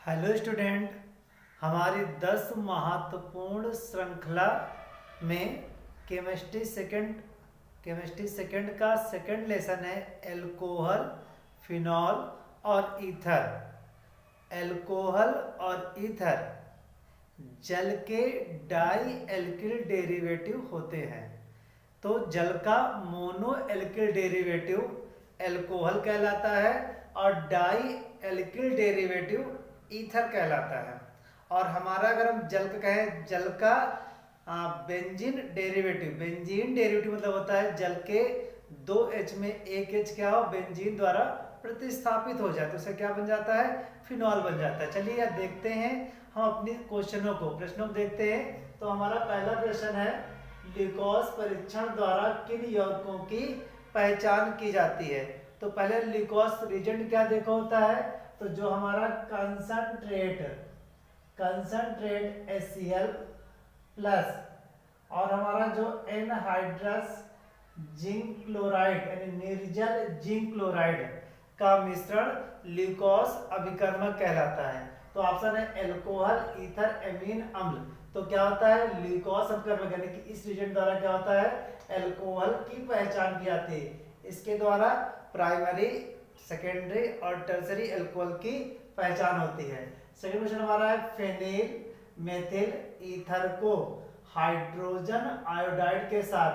Hello student. हमारी 10 महत्वपूर्ण श्रृंखला में केमिस्ट्री सेकंड का सेकंड लेसन है एल्कोहल, फिनॉल और ईथर। एल्कोहल और ईथर जल के डाई एल्किल डेरिवेटिव होते हैं। तो जल का मोनो एल्किल डेरिवेटिव एल्कोहल कहलाता है और डाई एल्किल डेरिवेटिव ईथर कहलाता है। और हमारा अगर हम जल का कहें, जल का बेंजीन डेरिवेटिव मतलब होता है जल के 2H में एक H क्या हो, बेंजीन द्वारा प्रतिस्थापित हो जाए तो उसे क्या बन जाता है, फिनॉल बन जाता है। चलिए यार देखते हैं हम अपने प्रश्नों को देखते हैं। तो हमारा पहला प्रश्न है, ल्यूकोस परीक्षण द्वारा किन यौगिकों की पहचान की जाती है। तो पहले ल्यूकोस रीजेंट क्या देखा होता है, तो जो हमारा कंसंट्रेट HCl प्लस और हमारा जो एनहाइड्रस जिंक क्लोराइड यानी निर्जल जिंक क्लोराइड का मिश्रण ल्यूकोस अभिकर्मक कहलाता है। तो ऑप्शन है एल्कोहल, ईथर, एमीन, अम्ल। तो क्या होता है, ल्यूकोस अभिकर्मक यानी कि इस रिएजेंट द्वारा क्या होता है, एल्कोहल की पहचान की जाती है। इसके द्वारा प्राइमरी, सेकेंडरी और टर्सरी एल्कोहल की पहचान होती है। सेकंड क्वेश्चन हमारा है, फेनिल मेथिल ईथर को हाइड्रोजन आयोडाइड के साथ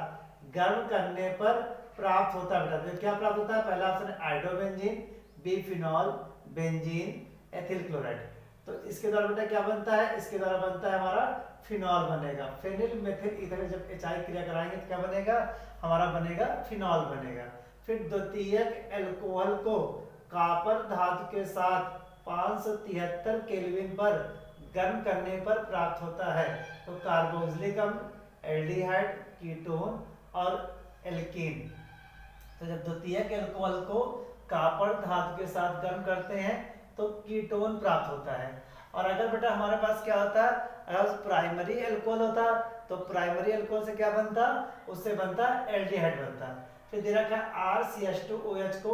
गर्म करने पर प्राप्त होता है। बेटा तो क्या प्राप्त होता है, पहला ऑप्शन है iodobenzene, B phenol, benzene, ethyl chloride. तो इसके द्वारा बेटा क्या बनता है, इसके द्वारा बनता है हमारा फिनॉल बनेगा। फेनिल मेथिल ईथर जब HI क्रिया कराएंगे तो क्या बनेगा, हमारा बनेगा फिनॉल बनेगा। फिर द्वितीयक एल्कोहल को कॉपर धातु के साथ 573 केल्विन पर गर्म करने पर प्राप्त होता है। तो कार्बोक्सिलिक अम्ल, एल्डिहाइड, कीटोन और एल्कीन। तो जब द्वितीयक एल्कोहल को कॉपर धातु के साथ गर्म करते हैं तो कीटोन प्राप्त होता है। और अगर बेटा हमारे पास क्या होता है, अगर प्राइमरी एल्कोहल होता तो प्राइमरी एल्कोहल से क्या बनता, उससे बनता एल्डिहाइड बनता। फिर दे रखा है RCH2OH को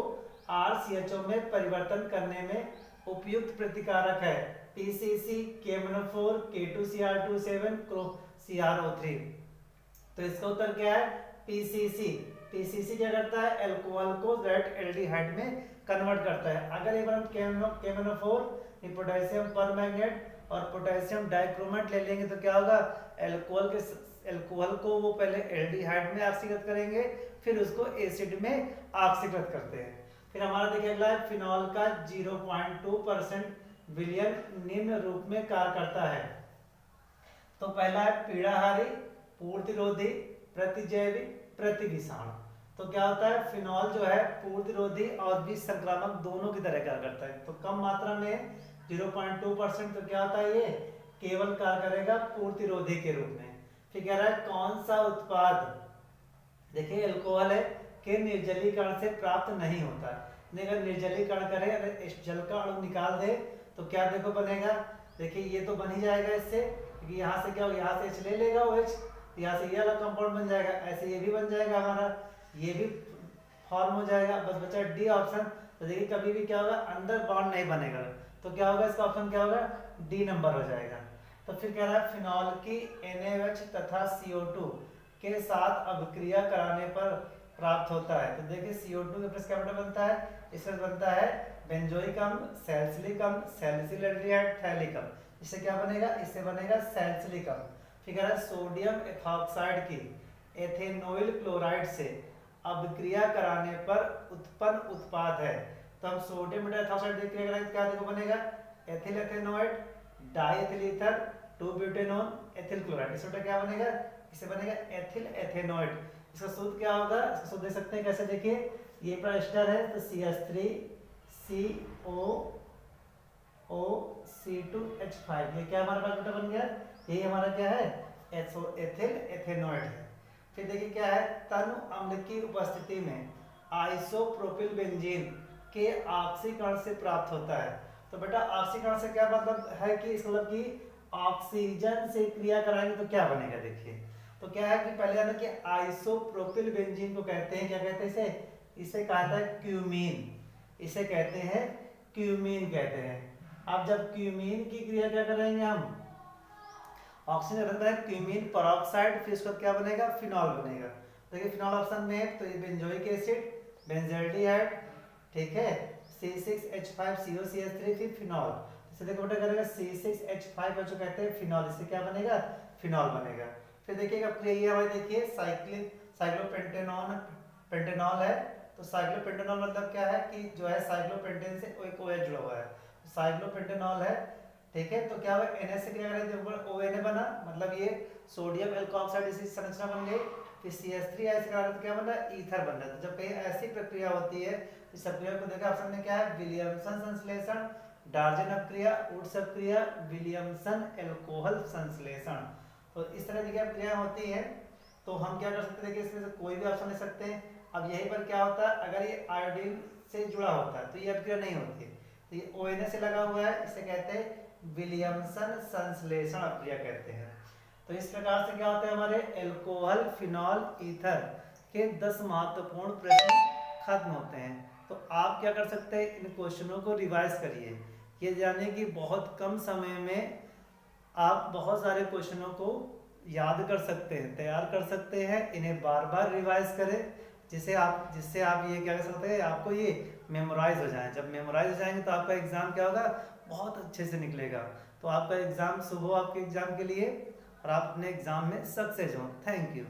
RCHO में परिवर्तन करने में उपयुक्त प्रतिकारक है PCC, KMnO4, K2Cr27, CrO3। तो इसका उत्तर क्या है, PCC क्या करता है, एल्कोहल को डायरेक्ट एल्डिहाइड में कन्वर्ट करता है। अगर एक बार हम KMnO4 पोटेशियम परमैंगनेट और पोटेशियम डाइक्रोमेट ले लेंगे तो क्या होगा, एल्कोहल को वो पहले एल्डिहाइड में ऑक्सीकृत करेंगे, फिर उसको एसिड में ऑक्सीकृत करते हैं। फिर हमारा देखिए अगला है, फिनॉल का 0.2% विलयन निम्न रूप में कार्य करता है। तो पहला है पीड़ाहारी, पूर्तिरोधी, प्रतिजैविक, प्रतिविषाणु। तो क्या होता है, फिनॉल जो है पूर्तिरोधी और विष संक्रामक दोनों की तरह कार्य करता है। तो कम मात्रा में 0.2%, तो क्या होता है, ये केवल कार्य करेगा पूर्तिरोधी के रूप में। फिर कह रहा है कौन सा उत्पाद, देखिए एल्कोहल है के निर्जलीकरण से प्राप्त नहीं होता। अगर निर्जलीकरण करे, अगर इस जल का अणु निकाल दे तो क्या देखो बनेगा, देखिए ये तो बन ही जाएगा इससे, क्योंकि यहाँ से क्या होगा, यहाँ से H ले लेगा OH, यहाँ से ये अलग कंपाउंड बन जाएगा, ऐसे ये भी बन जाएगा हमारा, ये भी फॉर्म हो जाएगा। बस बचा D ऑप्शन। तो देखिए कभी भी क्या होगा, अंदर बॉन्ड नहीं बनेगा, तो क्या होगा, इसका ऑप्शन क्या होगा, D नंबर हो जाएगा। तो फिर कह रहा है फिनॉल की NaOH तथा CO2 के साथ अभिक्रिया कराने पर प्राप्त होता है। तो देखिए CO2 के प्लस क्या बनता है, इससे बनता है बेंजोइक अम्ल, सैलिसिलिक अम्ल, सैलिसिल एल्डिहाइड, थैलिक अम्ल। इससे क्या बनेगा, इससे बनेगा सैलिसिलिक अम्ल। फिर कह रहा है सोडियम एथॉक्साइड की एथेनोइल क्लोराइड से अभिक्रिया कराने पर उत्पन्न उत्पाद है। तो हम सोडियम एथॉक्साइड देख के क्या देखो बनेगा, ethyl ethanoate, diethyl ether, two butanone, ethyl chloride. इससे क्या बनेगा, इससे बनेगा एथिल एथेनोइड। इसका सूत्र क्या होगा, इसका सूत्र देख सकते हैं कैसे, देखिए ये पूरा एस्टर है तो CH3COOC2H5, ये क्या हमारे पास बेटा बन गया, यही हमारा क्या है, एथिल एथेनोइड है। फिर देखिए क्या है, तनु अम्ल की उपस्थिति में आइसोप्रोपिल बेंजीन के ऑक्सीकरण से प्राप्त होता है। तो बेटा ऑक्सीकरण से क्या मतलब है कि इस मतलब कि ऑक्सीजन से क्रिया कराएंगे तो क्या बनेगा, देखिए तो क्या है कि पहले आना कि आइसोप्रोपिल बेंजीन को कहते हैं, क्या कहते हैं इसे कहता है क्यूमीन, इसे कहते हैं क्यूमीन कहते हैं। अब जब क्यूमीन की क्रिया क्या करेंगे हम, ऑक्सीजन रहता है क्यूमीन परऑक्साइड, फिर उसके बाद क्या बनेगा, फिनॉल बनेगा। देखिए फिनॉल ऑप्शन में है, तो ये बेंजोइक एसिड, बेंजल्डिहाइड, ठीक है, C6H5COCH3, फिर फिनॉल। इसे देखो बेटा करेगा C6H5 जो कहते हैं फिनॉल, इससे क्या बनेगा, फिनॉल बनेगा। फिर देखिएगा ये हमारे देखिए साइक्लोपेंटेनॉन पेंटेनॉल है, तो साइक्लोपेंटेनॉल मतलब क्या है कि जो है साइक्लोपेंटेन से एक OH जुड़ा हुआ है, साइक्लोपेंटेनॉल है, ठीक है। तो क्या हुआ, Na से क्या करें, देखो ONA बना, मतलब ये सोडियम एल्कोऑक्साइड इसी संरचना बन गई। फिर CH3 ऐसे करा तो क्या बन रहा है, ईथर बन रहा है। तो जब कहीं ऐसी प्रक्रिया होती है, इस प्रक्रिया को देखा ऑप्शन में क्या है, विलियमसन संश्लेषण, डार्जन अपक्रिया, वुड्स अपक्रिया, विलियमसन एल्कोहल संश्लेषण। तो इस तरह की प्रक्रिया होती है। तो हम क्या कर सकते हैं, देखिए इसमें से कोई भी ऑप्शन ले सकते हैं। अब यहीं पर क्या होता है, अगर ये आयोडीन से जुड़ा होता है तो ये अपक्रिया नहीं होती है। तो ये ONA से लगा हुआ है, इसे कहते हैं विलियमसन संश्लेषण अपक्रिया कहते हैं। तो इस प्रकार से क्या होता है, हमारे एल्कोहल, फिनॉल, ईथर के 10 महत्वपूर्ण प्रश्न खत्म होते हैं। तो आप क्या कर सकते हैं, इन क्वेश्चनों को रिवाइज करिए, ये जाने कि बहुत कम समय में आप बहुत सारे क्वेश्चनों को याद कर सकते हैं, तैयार कर सकते हैं। इन्हें बार बार रिवाइज करें, जिससे आप ये क्या कर सकते हैं, आपको ये मेमोराइज हो जाए। जब मेमोराइज हो जाएंगे तो आपका एग्जाम क्या होगा, बहुत अच्छे से निकलेगा। तो आपका एग्जाम शुभ हो आपके एग्जाम के लिए, और आप अपने एग्जाम में सक्सेस हो। Thank you.